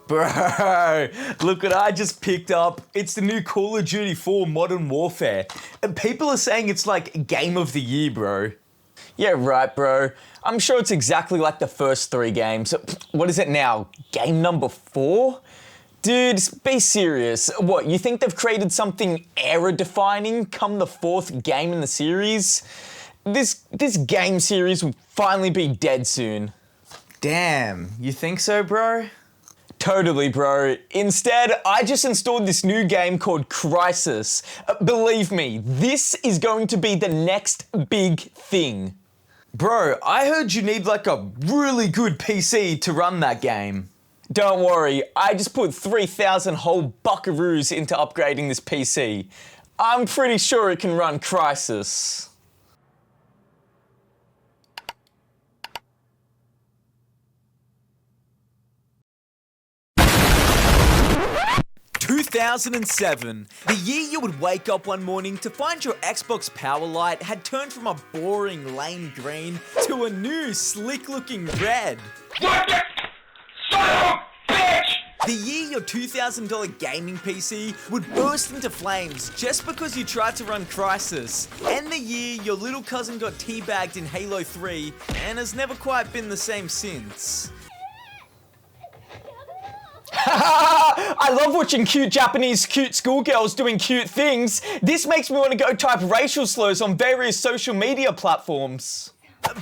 Bro, look what I just picked up. It's the new Call of Duty 4 Modern Warfare. And people are saying it's like Game of the Year, bro. Yeah, right, bro. I'm sure it's exactly like the first 3 games. What is it now? Game number 4? Dude, be serious. What, you think they've created something era-defining come the 4th game in the series? This game series will finally be dead soon. Damn, you think so, bro? Totally, bro. Instead, I just installed this new game called Crysis. Believe me, this is going to be the next big thing. Bro, I heard you need like a really good PC to run that game. Don't worry, I just put 3,000 whole buckaroos into upgrading this PC. I'm pretty sure it can run Crysis. ...2007, the year you would wake up one morning to find your Xbox power light had turned from a boring lame green to a new slick-looking red. What the son of a bitch! The year your $2,000 gaming PC would burst into flames just because you tried to run Crysis. And the year your little cousin got teabagged in Halo 3 and has never quite been the same since. I love watching cute Japanese cute schoolgirls doing cute things. This makes me want to go type racial slurs on various social media platforms.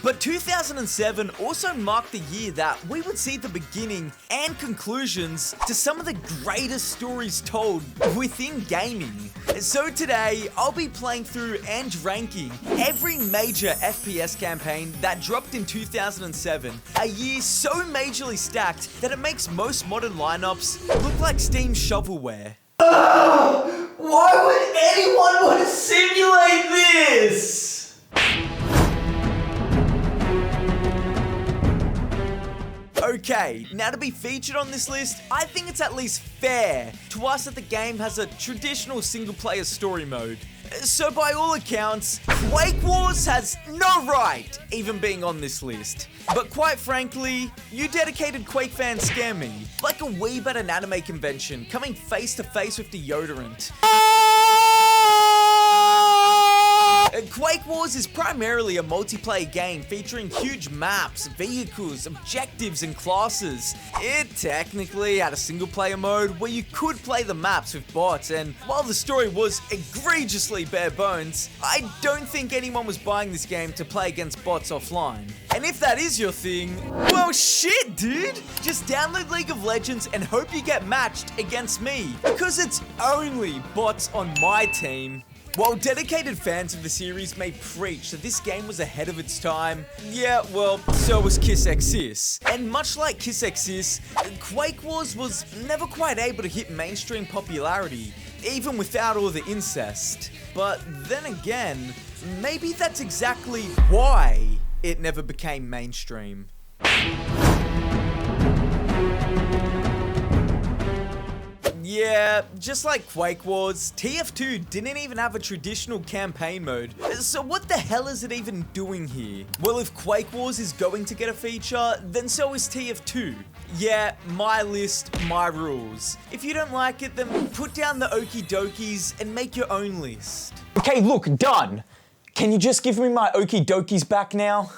But 2007 also marked the year that we would see the beginning and conclusions to some of the greatest stories told within gaming. So today, I'll be playing through and ranking every major FPS campaign that dropped in 2007, a year so majorly stacked that it makes most modern lineups look like Steam shovelware. Why would anyone want to simulate this? Okay, now to be featured on this list, I think it's at least fair to us that the game has a traditional single-player story mode. So by all accounts, Quake Wars has no right even being on this list. But quite frankly, you dedicated Quake fans scare me. Like a weeb at an anime convention, coming face to face with deodorant. Quake Wars is primarily a multiplayer game featuring huge maps, vehicles, objectives, and classes. It technically had a single-player mode where you could play the maps with bots, and while the story was egregiously bare bones, I don't think anyone was buying this game to play against bots offline. And if that is your thing, well shit, dude! Just download League of Legends and hope you get matched against me, because it's only bots on my team. While dedicated fans of the series may preach that this game was ahead of its time, yeah, well, so was Crysis. And much like Crysis, Quake Wars was never quite able to hit mainstream popularity, even without all the incest. But then again, maybe that's exactly why it never became mainstream. Yeah, just like Quake Wars, TF2 didn't even have a traditional campaign mode. So what the hell is it even doing here? Well, if Quake Wars is going to get a feature, then so is TF2. Yeah, my list, my rules. If you don't like it, then put down the okie dokies and make your own list. Okay, look, done. Can you just give me my okie dokies back now?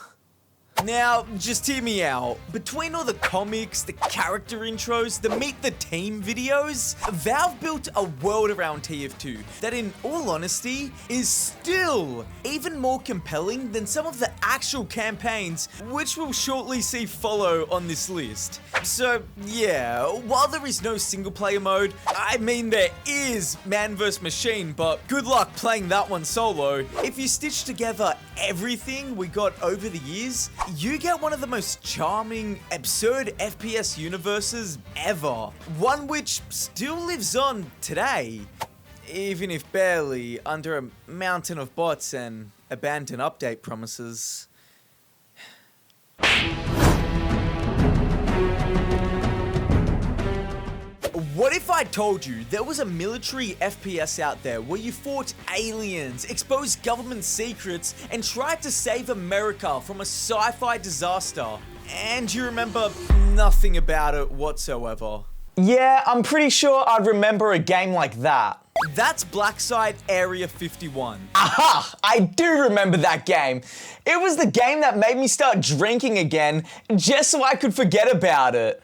Now, just hear me out. Between all the comics, the character intros, the Meet the Team videos, Valve built a world around TF2 that, in all honesty, is still even more compelling than some of the actual campaigns, which we'll shortly see follow on this list. So, yeah, while there is no single-player mode, I mean there is man vs. machine, but good luck playing that one solo. If you stitch together everything we got over the years, you get one of the most charming, absurd FPS universes ever. One which still lives on today, even if barely, under a mountain of bots and abandoned update promises. What if I told you there was a military FPS out there where you fought aliens, exposed government secrets, and tried to save America from a sci-fi disaster, and you remember nothing about it whatsoever? Yeah, I'm pretty sure I'd remember a game like that. That's Blackside Area 51. Aha! I do remember that game. It was the game that made me start drinking again, just so I could forget about it.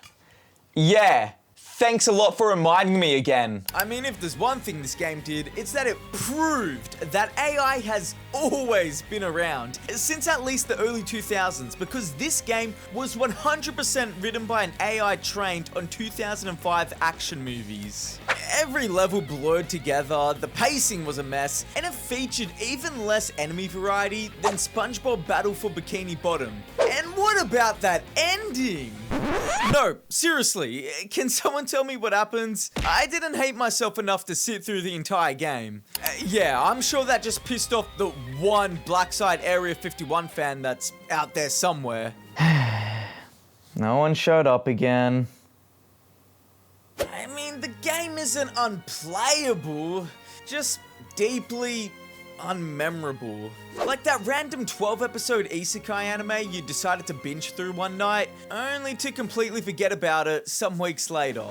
Yeah, thanks a lot for reminding me again. I mean, if there's one thing this game did, it's that it proved that AI has always been around, since at least the early 2000s, because this game was 100% written by an AI trained on 2005 action movies. Every level blurred together, the pacing was a mess, and it featured even less enemy variety than SpongeBob Battle for Bikini Bottom. And what about that ending? No, seriously, can someone tell me what happens? I didn't hate myself enough to sit through the entire game. Yeah, I'm sure that just pissed off the one Blackside Area 51 fan that's out there somewhere. No one showed up again. I mean, the game isn't unplayable, just deeply unmemorable. Like that random 12-episode Isekai anime you decided to binge through one night, only to completely forget about it some weeks later.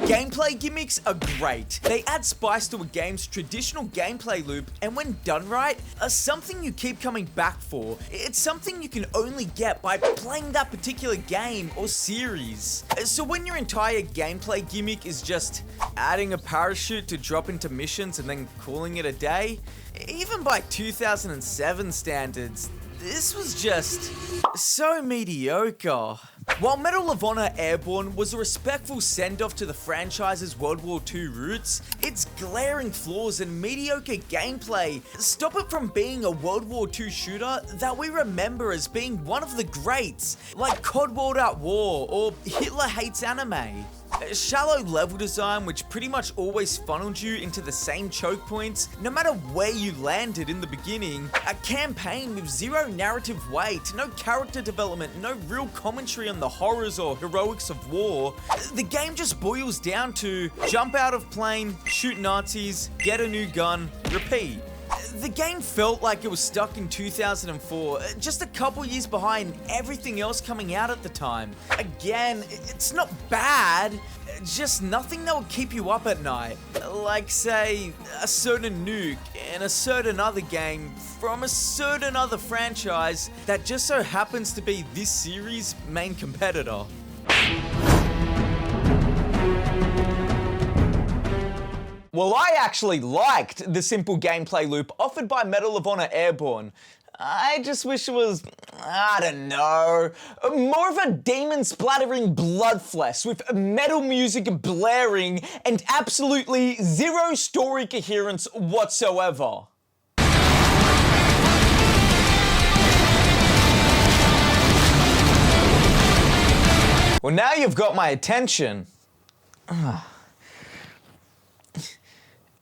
Gameplay gimmicks are great. They add spice to a game's traditional gameplay loop, and when done right, are something you keep coming back for. It's something you can only get by playing that particular game or series. So when your entire gameplay gimmick is just adding a parachute to drop into missions and then calling it a day, even by 2007 standards, this was just so mediocre. While Medal of Honor Airborne was a respectful send-off to the franchise's World War II roots, its glaring flaws and mediocre gameplay stop it from being a World War II shooter that we remember as being one of the greats, like COD World at War or Hitler Hates Anime. Shallow level design which pretty much always funneled you into the same choke points no matter where you landed in the beginning, a campaign with zero narrative weight, no character development, no real commentary on the horrors or heroics of war. The game just boils down to jump out of plane, shoot Nazis, get a new gun, repeat. The game felt like it was stuck in 2004, just a couple years behind everything else coming out at the time. Again, it's not bad, just nothing that would keep you up at night. Like, say, a certain nuke in a certain other game from a certain other franchise that just so happens to be this series' main competitor. Well, I actually liked the simple gameplay loop offered by Medal of Honor Airborne. I just wish it was, I don't know, more of a demon splattering blood flesh with metal music blaring and absolutely zero story coherence whatsoever. Well, now you've got my attention.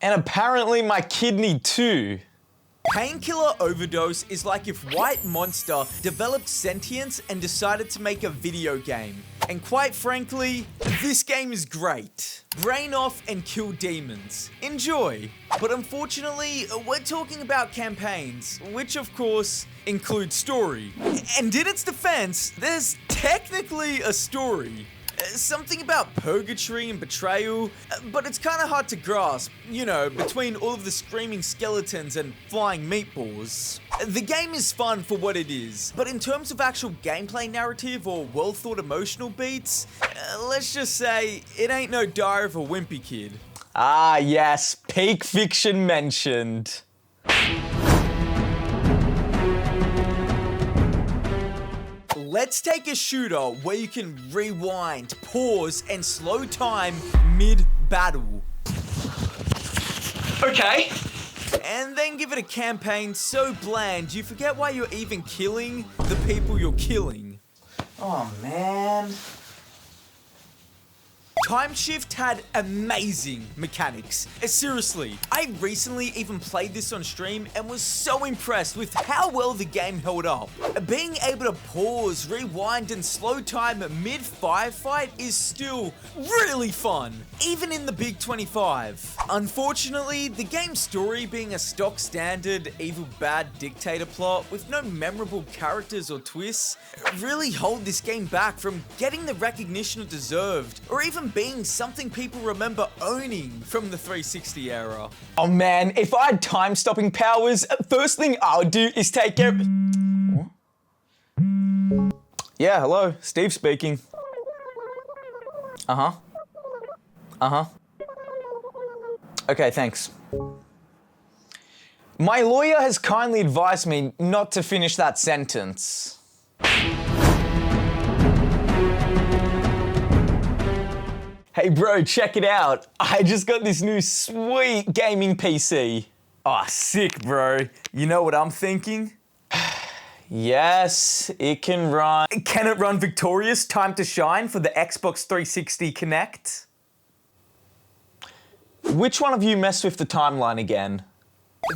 And apparently my kidney too. Painkiller Overdose is like if White Monster developed sentience and decided to make a video game. And quite frankly, this game is great. Brain off and kill demons. Enjoy. But unfortunately, we're talking about campaigns, which of course include story. And in its defense, there's technically a story. Something about purgatory and betrayal, but it's kind of hard to grasp, you know, between all of the screaming skeletons and flying meatballs. The game is fun for what it is, but in terms of actual gameplay narrative or well-thought emotional beats, let's just say it ain't no Diary of a Wimpy Kid. Ah yes, peak fiction mentioned. Let's take a shooter where you can rewind, pause, and slow time mid-battle. Okay. And then give it a campaign so bland you forget why you're even killing the people you're killing. Oh man. Time Shift had amazing mechanics. Seriously, I recently even played this on stream and was so impressed with how well the game held up. Being able to pause, rewind, and slow time mid-firefight is still really fun, even in the Big 25. Unfortunately, the game's story being a stock standard evil bad dictator plot with no memorable characters or twists really hold this game back from getting the recognition it deserved, or even being something people remember owning from the 360 era. Oh man, if I had time-stopping powers, first thing I would do is take care. What? Yeah, hello, Steve speaking. Okay, thanks. My lawyer has kindly advised me not to finish that sentence. Hey bro, check it out. I just got this new sweet gaming PC. Aw, sick, bro. You know what I'm thinking? Yes, it can run. Can it run Victorious Time to Shine for the Xbox 360 Kinect? Which one of you messed with the timeline again?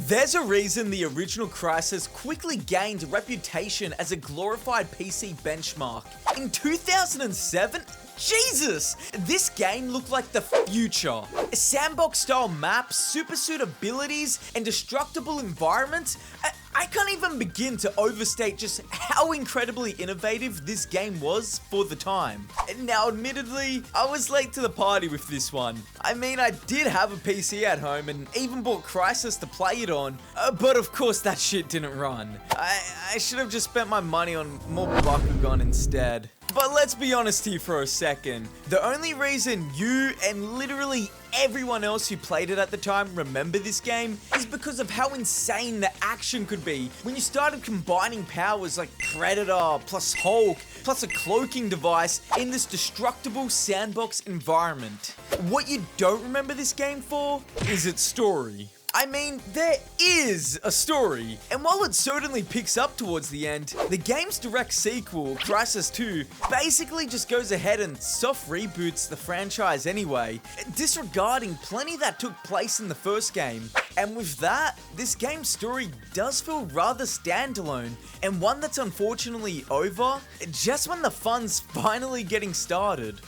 There's a reason the original Crysis quickly gained a reputation as a glorified PC benchmark. In 2007, Jesus! This game looked like the future. Sandbox-style maps, supersuit abilities, and destructible environments. I can't even begin to overstate just how incredibly innovative this game was for the time. Now, admittedly, I was late to the party with this one. I mean, I did have a PC at home and even bought Crysis to play it on, but of course that shit didn't run. I should have just spent my money on more Bakugan instead. But let's be honest here for a second. The only reason you and literally everyone else who played it at the time remember this game is because of how insane the action could be when you started combining powers like Predator plus Hulk plus a cloaking device in this destructible sandbox environment. What you don't remember this game for is its story. I mean, there is a story, and while it certainly picks up towards the end, the game's direct sequel, Crysis 2, basically just goes ahead and soft reboots the franchise anyway, disregarding plenty that took place in the first game. And with that, this game's story does feel rather standalone, and one that's unfortunately over just when the fun's finally getting started.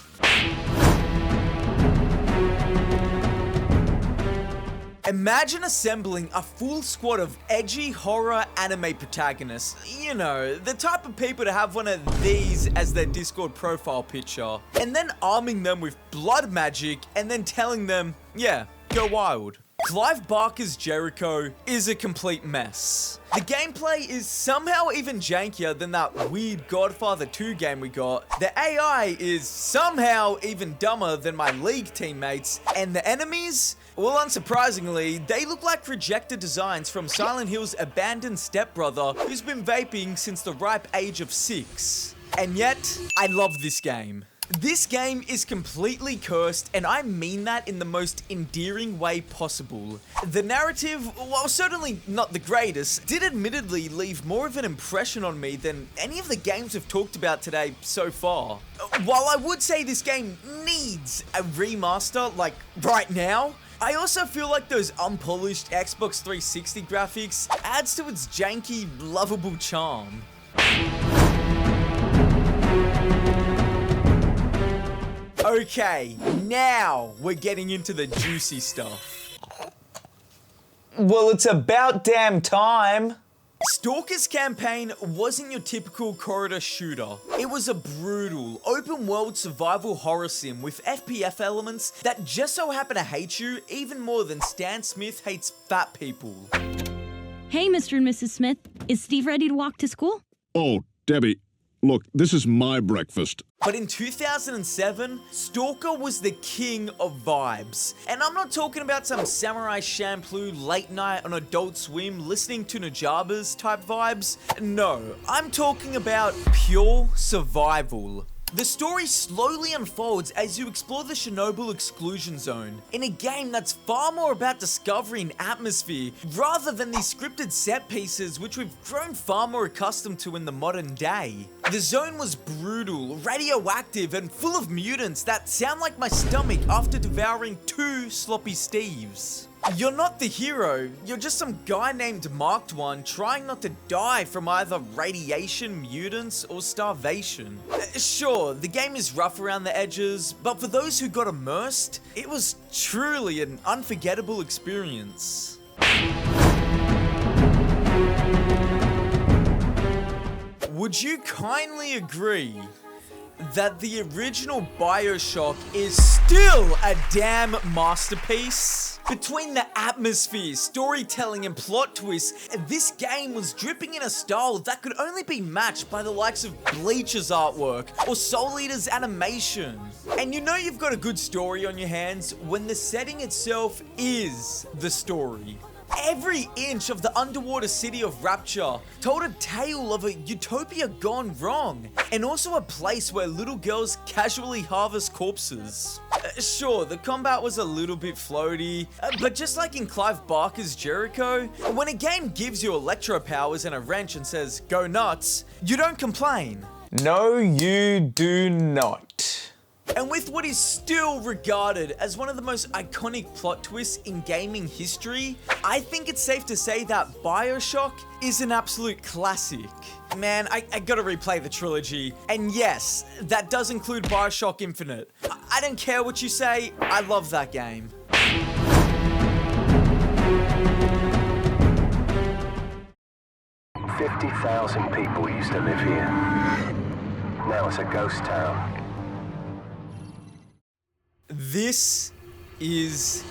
Imagine assembling a full squad of edgy horror anime protagonists. You know, the type of people to have one of these as their Discord profile picture. And then arming them with blood magic and then telling them, yeah, go wild. Clive Barker's Jericho is a complete mess. The gameplay is somehow even jankier than that weird Godfather 2 game we got. The AI is somehow even dumber than my League teammates. And the enemies? Well, unsurprisingly, they look like rejected designs from Silent Hill's abandoned stepbrother who's been vaping since the ripe age of 6. And yet, I love this game. This game is completely cursed, and I mean that in the most endearing way possible. The narrative, while certainly not the greatest, did admittedly leave more of an impression on me than any of the games we've talked about today so far. While I would say this game needs a remaster, like right now, I also feel like those unpolished Xbox 360 graphics adds to its janky, lovable charm. Okay, now we're getting into the juicy stuff. Well, it's about damn time. Stalker's campaign wasn't your typical corridor shooter. It was a brutal, open-world survival horror sim with FPF elements that just so happen to hate you even more than Stan Smith hates fat people. Hey, Mr. and Mrs. Smith. Is Steve ready to walk to school? Oh, Debbie, look, this is my breakfast. But in 2007, Stalker was the king of vibes. And I'm not talking about some Samurai Champloo late night on Adult Swim listening to Najabas type vibes. No, I'm talking about pure survival. The story slowly unfolds as you explore the Chernobyl exclusion zone, in a game that's far more about discovery and atmosphere, rather than these scripted set pieces which we've grown far more accustomed to in the modern day. The zone was brutal, radioactive, and full of mutants that sound like my stomach after devouring 2 sloppy Steves. You're not the hero, you're just some guy named Marked One trying not to die from either radiation, mutants, or starvation. Sure, the game is rough around the edges, but for those who got immersed, it was truly an unforgettable experience. Would you kindly agree that the original BioShock is still a damn masterpiece? Between the atmosphere, storytelling, and plot twists, this game was dripping in a style that could only be matched by the likes of Bleach's artwork or Soul Eater's animation. And you know you've got a good story on your hands when the setting itself is the story. Every inch of the underwater city of Rapture told a tale of a utopia gone wrong, and also a place where little girls casually harvest corpses. Sure, the combat was a little bit floaty, but just like in Clive Barker's Jericho, when a game gives you electro powers and a wrench and says, "Go nuts," you don't complain. No, you do not. And with what is still regarded as one of the most iconic plot twists in gaming history, I think it's safe to say that BioShock is an absolute classic. Man, I gotta replay the trilogy. And yes, that does include BioShock Infinite. I don't care what you say, I love that game. $50,000 people used to live here. Now it's a ghost town. This is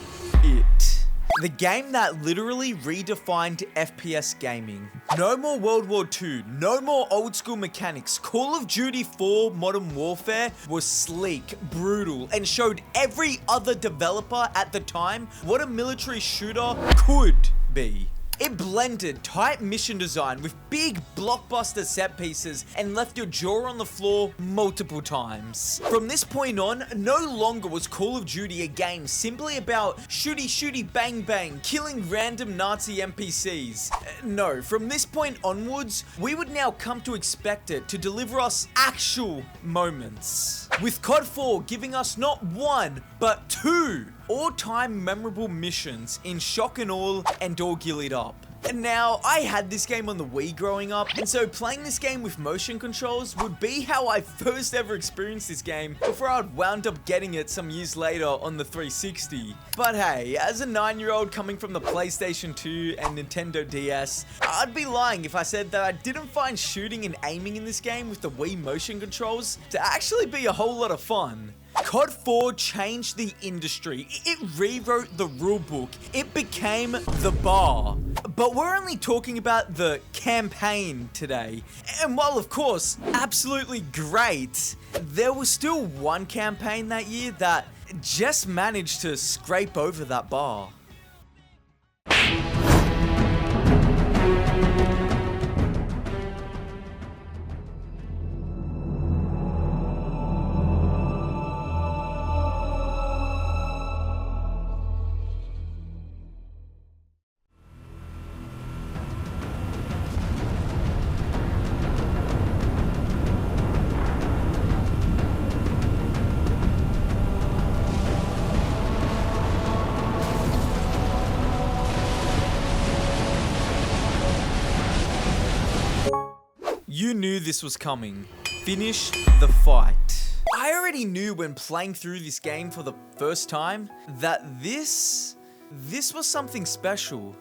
it. The game that literally redefined FPS gaming. No more World War II, no more old school mechanics. Call of Duty 4 Modern Warfare was sleek, brutal, and showed every other developer at the time what a military shooter could be. It blended tight mission design with big blockbuster set pieces and left your jaw on the floor multiple times. From this point on, no longer was Call of Duty a game simply about shooty bang bang, killing random Nazi NPCs. No, from this point onwards, we would now come to expect it to deliver us actual moments. With COD 4 giving us not 1, but 2 all-time memorable missions in Shock and Awe and All Gillied Up. And now, I had this game on the Wii growing up, and so playing this game with motion controls would be how I first ever experienced this game before I'd wound up getting it some years later on the 360. But hey, as a 9-year-old coming from the PlayStation 2 and Nintendo DS, I'd be lying if I said that I didn't find shooting and aiming in this game with the Wii motion controls to actually be a whole lot of fun. COD 4 changed the industry. It rewrote the rulebook. It became the bar. But we're only talking about the campaign today. And while of course, absolutely great, there was still one campaign that year that just managed to scrape over that bar. You knew this was coming. Finish the fight. I already knew when playing through this game for the first time that this was something special.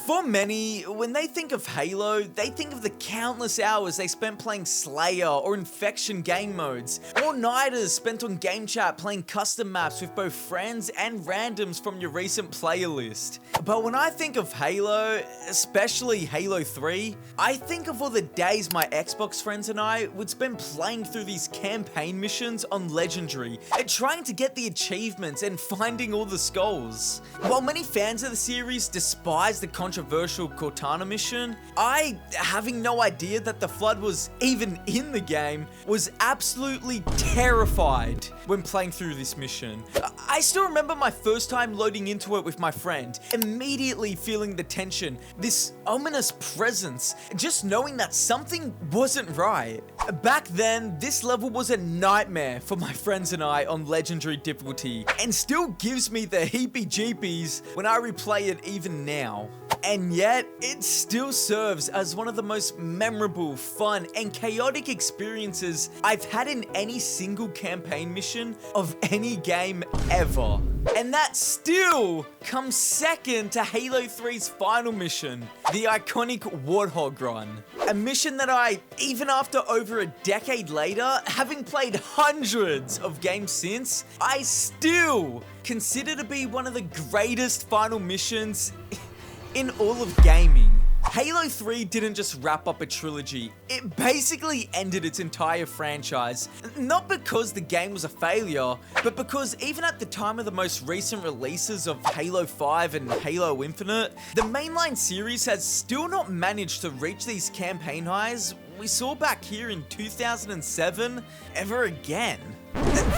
For many, when they think of Halo, they think of the countless hours they spent playing Slayer or Infection game modes, all-nighters spent on game chat playing custom maps with both friends and randoms from your recent player list. But when I think of Halo, especially Halo 3, I think of all the days my Xbox friends and I would spend playing through these campaign missions on Legendary, and trying to get the achievements and finding all the skulls. While many fans of the series despise the controversy controversial Cortana mission, I, having no idea that the Flood was even in the game, was absolutely terrified when playing through this mission. I still remember my first time loading into it with my friend, immediately feeling the tension, this ominous presence, just knowing that something wasn't right. Back then, this level was a nightmare for my friends and I on Legendary difficulty, and still gives me the heebie-jeebies when I replay it even now. And yet, it still serves as one of the most memorable, fun, and chaotic experiences I've had in any single campaign mission of any game ever. And that still comes second to Halo 3's final mission, the iconic Warthog Run. A mission that I, even after over a decade later, having played hundreds of games since, I still consider to be one of the greatest final missions in all of gaming. Halo 3 didn't just wrap up a trilogy, it basically ended its entire franchise. Not because the game was a failure, but because even at the time of the most recent releases of Halo 5 and Halo Infinite, the mainline series has still not managed to reach these campaign highs we saw back here in 2007 ever again.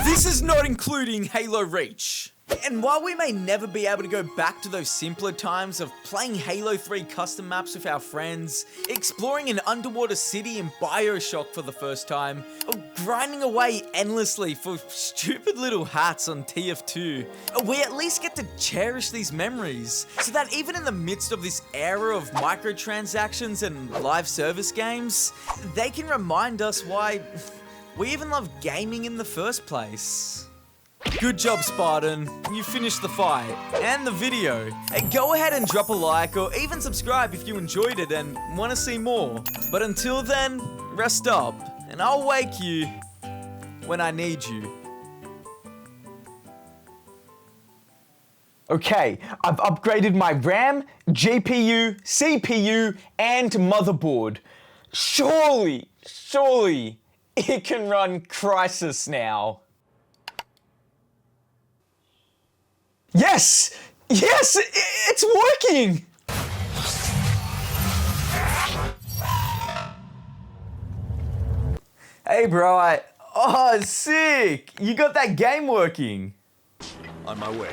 This is not including Halo Reach. And while we may never be able to go back to those simpler times of playing Halo 3 custom maps with our friends, exploring an underwater city in BioShock for the first time, or grinding away endlessly for stupid little hats on TF2, we at least get to cherish these memories, so that even in the midst of this era of microtransactions and live service games, they can remind us why we even love gaming in the first place. Good job, Spartan. You finished the fight and the video. Go ahead and drop a like or even subscribe if you enjoyed it and want to see more. But until then, rest up and I'll wake you when I need you. Okay, I've upgraded my RAM, GPU, CPU, and motherboard. Surely, it can run Crysis now. Yes! Yes! It's working! Hey bro, oh sick! You got that game working. On my way.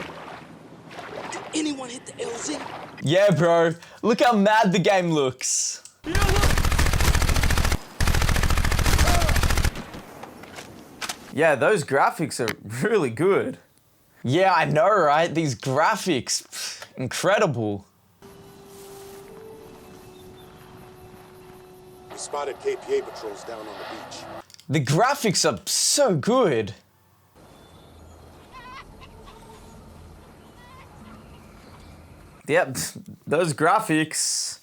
Did anyone hit the LZ? Yeah bro, look how mad the game looks. Yeah, those graphics are really good. Yeah, I know, right? These graphics, incredible. We spotted KPA patrols down on the beach. The graphics are so good. Yep, those graphics.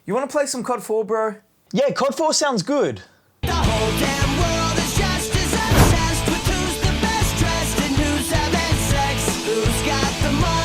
You want to play some COD 4, bro? Yeah, COD 4 sounds good. The whole damn world is just as obsessed with who's the best dressed and who's having sex, who's got the most.